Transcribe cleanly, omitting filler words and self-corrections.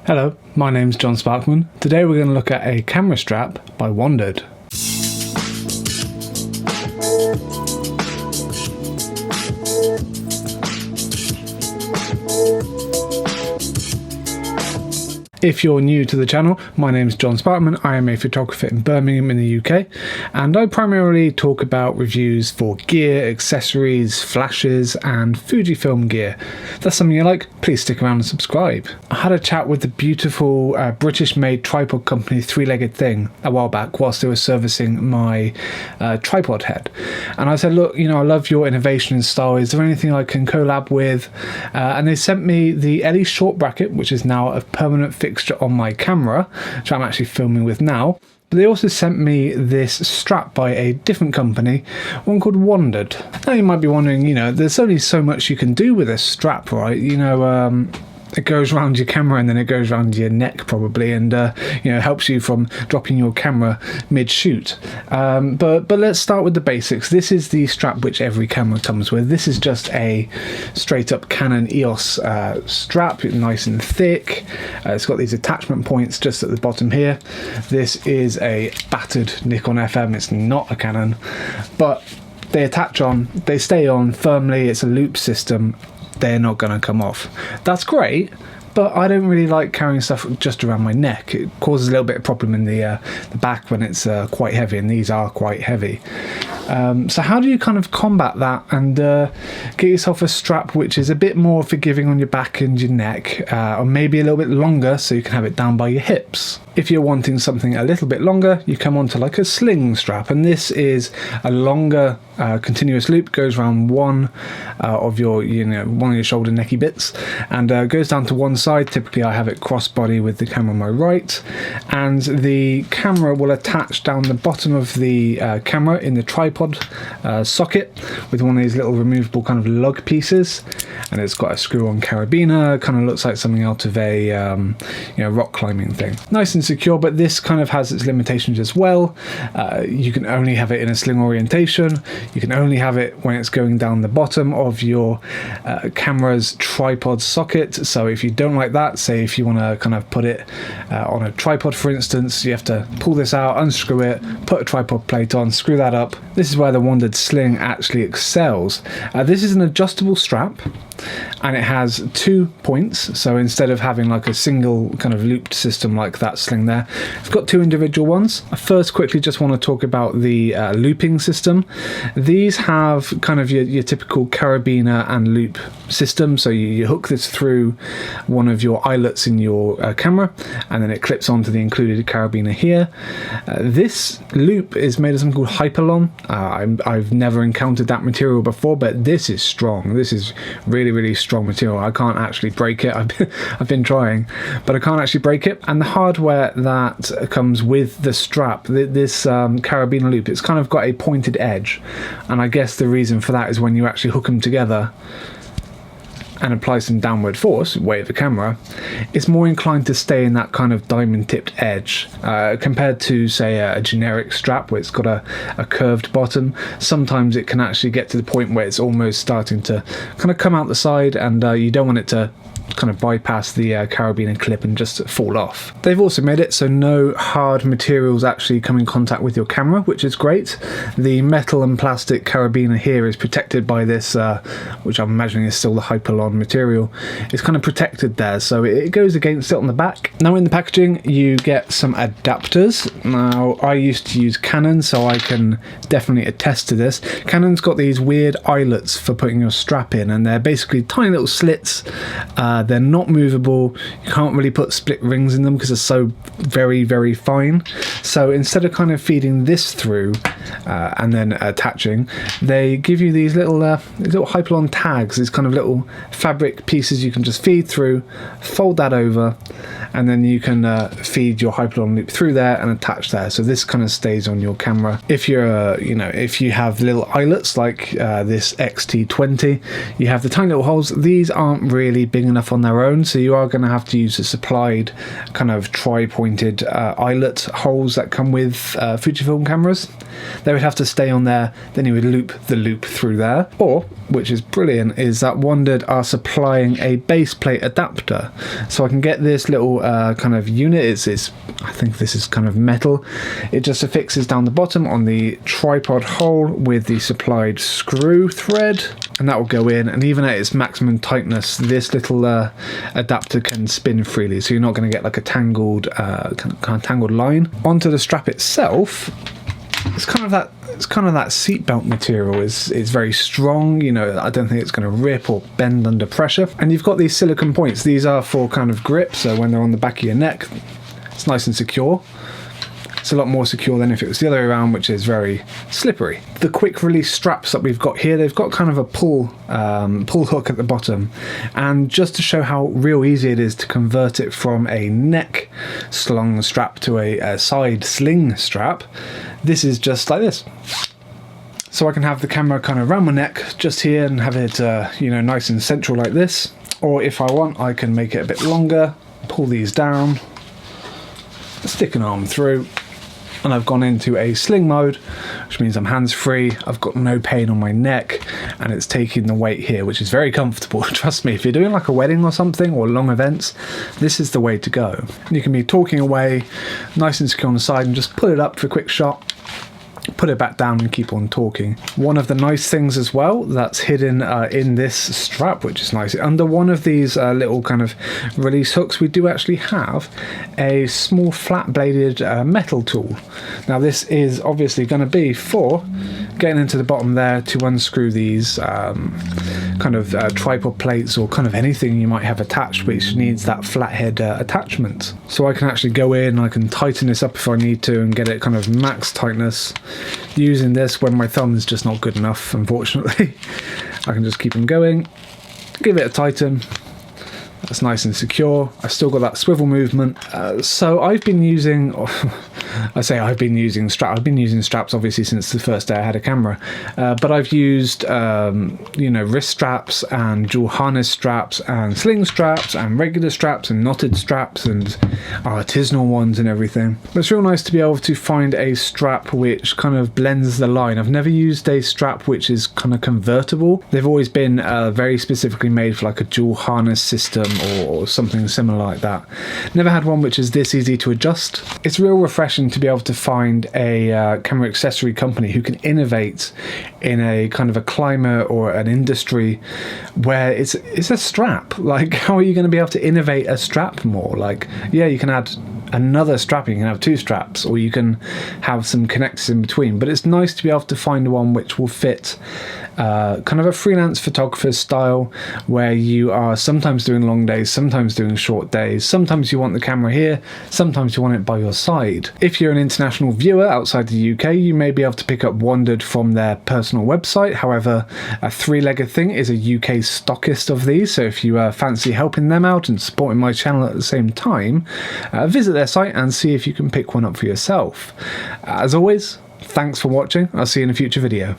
Hello, my name's John Sparkman. Today we're going to look at a camera strap by WANDRD. If you're new to the channel, my name is John Sparkman. I am a photographer in Birmingham in the UK, and I primarily talk about reviews for gear, accessories, flashes, and Fujifilm gear. If that's something you like, please stick around and subscribe. I had a chat with the beautiful British-made tripod company Three-Legged Thing a while back whilst they were servicing my tripod head. And I said, look, I love your innovation and style. Is there anything I can collab with? And they sent me the Ellie short bracket, which is now a permanent fixture on my camera, which I'm actually filming with now. But they also sent me this strap by a different company, one called WANDRD. Now you might be wondering, there's only so much you can do with this strap, right? It goes around your camera and then it goes around your neck probably, and helps you from dropping your camera mid-shoot. But let's start with the basics. This is the strap which every camera comes with. This is just a straight up Canon EOS strap, nice and thick. It's got these attachment points just at the bottom here. This is a battered Nikon FM. It's not a Canon, but they attach on, they stay on firmly. It's a loop system. They're not going to come off. That's great, but I don't really like carrying stuff just around my neck. It causes a little bit of problem in the back when it's quite heavy, and these are quite heavy. So how do you kind of combat that and get yourself a strap which is a bit more forgiving on your back and your neck, or maybe a little bit longer so you can have it down by your hips? If you're wanting something a little bit longer, you come onto like a sling strap, and this is a longer continuous loop, goes around one of your one of your shoulder necky bits, and goes down to one side. Typically I have it crossbody with the camera on my right, and the camera will attach down the bottom of the camera in the tripod socket with one of these little removable kind of lug pieces, and it's got a screw-on carabiner. Kind of looks like something out of a rock climbing thing. Nice and secure, but this kind of has its limitations as well. You can only have it in a sling orientation. You can only have it when it's going down the bottom of your camera's tripod socket. So if you don't like that, say if you want to kind of put it on a tripod, for instance, you have to pull this out, unscrew it, put a tripod plate on, screw that up. This is where the WANDRD Sling actually excels. This is an adjustable strap, and it has 2 points. So instead of having like a single kind of looped system like that sling there, it's got 2 individual ones. I first quickly just want to talk about the looping system. These have kind of your typical carabiner and loop system. So you hook this through one of your eyelets in your camera, and then it clips onto the included carabiner here. This loop is made of something called Hyperlon. I've never encountered that material before, but this is strong. This is really strong material. I can't actually break it. I've been trying, but I can't actually break it. And the hardware that comes with the strap, this carabiner loop, it's kind of got a pointed edge, and I guess the reason for that is when you actually hook them together and apply some downward force, weight of the camera, it's more inclined to stay in that kind of diamond tipped edge compared to, say, a generic strap where it's got a curved bottom. Sometimes it can actually get to the point where it's almost starting to kind of come out the side, and you don't want it to kind of bypass the carabiner clip and just fall off. They've also made it so no hard materials actually come in contact with your camera, which is great. The metal and plastic carabiner here is protected by this, which I'm imagining is still the Hyperlon material. It's kind of protected there, so it goes against it on the back. Now in the packaging you get some adapters. Now I used to use Canon, so I can definitely attest to this. Canon's got these weird eyelets for putting your strap in, and they're basically tiny little slits. They're not movable. You can't really put split rings in them because they're so very fine. So instead of kind of feeding this through and then attaching, they give you these little Hyperlon tags, these kind of little fabric pieces you can just feed through, fold that over, and then you can feed your Hyperlon loop through there and attach there. So this kind of stays on your camera. If you're if you have little eyelets like this XT20, you have the tiny little holes. These aren't really big enough on their own, so you are going to have to use the supplied kind of tri-pointed eyelet holes that come with Fujifilm cameras. They would have to stay on there, then you would loop the loop through there. Or, which is brilliant, is that WANDRD are supplying a base plate adapter, so I can get this little kind of unit. It's I think this is kind of metal. It just affixes down the bottom on the tripod hole with the supplied screw thread, and that will go in, and even at its maximum tightness this little adapter can spin freely, so you're not going to get like a tangled kind of tangled line. Onto the strap itself, it's kind of that seatbelt material is very strong. You know, I don't think it's going to rip or bend under pressure. And you've got these silicone points. These are for kind of grip, so when they're on the back of your neck, it's nice and secure. It's a lot more secure than if it was the other way around, which is very slippery. The quick release straps that we've got here, they've got kind of a pull hook at the bottom, and just to show how real easy it is to convert it from a neck slung strap to a side sling strap, this is just like this. So I can have the camera kind of around my neck just here and have it you know, nice and central like this, or if I want I can make it a bit longer, pull these down, stick an arm through, and I've gone into a sling mode, which means I'm hands-free, I've got no pain on my neck, and it's taking the weight here, which is very comfortable. Trust me, if you're doing like a wedding or something, or long events, this is the way to go. You can be talking away, nice and secure on the side, and just put it up for a quick shot, put it back down and keep on talking. One of the nice things as well that's hidden in this strap, which is nice, under one of these little kind of release hooks, we do actually have a small flat bladed metal tool. Now this is obviously going to be for getting into the bottom there to unscrew these kind of tripod plates, or kind of anything you might have attached which needs that flathead attachment. So I can actually go in, I can tighten this up if I need to and get it kind of max tightness using this when my thumb is just not good enough, unfortunately. I can just keep them going, give it a tighten. That's nice and secure. I've still got that swivel movement. So I've been using, I've been using straps obviously since the first day I had a camera, but I've used you know, wrist straps and dual harness straps and sling straps and regular straps and knotted straps and artisanal ones and everything. But it's real nice to be able to find a strap which kind of blends the line. I've never used a strap which is kind of convertible. They've always been very specifically made for like a dual harness system or something similar like that. Never had one which is this easy to adjust. It's real refreshing to be able to find a camera accessory company who can innovate in a kind of a climate or an industry where it's a strap. Like, how are you going to be able to innovate a strap more? Like, yeah, you can add another strap, you can have two straps, or you can have some connectors in between, but it's nice to be able to find one which will fit kind of a freelance photographer's style, where you are sometimes doing long days, sometimes doing short days, sometimes you want the camera here, sometimes you want it by your side. If you're an international viewer outside the UK, you may be able to pick up WANDRD from their personal website. However, a three-legged thing is a UK stockist of these, so if you fancy helping them out and supporting my channel at the same time, visit their site and see if you can pick one up for yourself. As always, thanks for watching. I'll see you in a future video.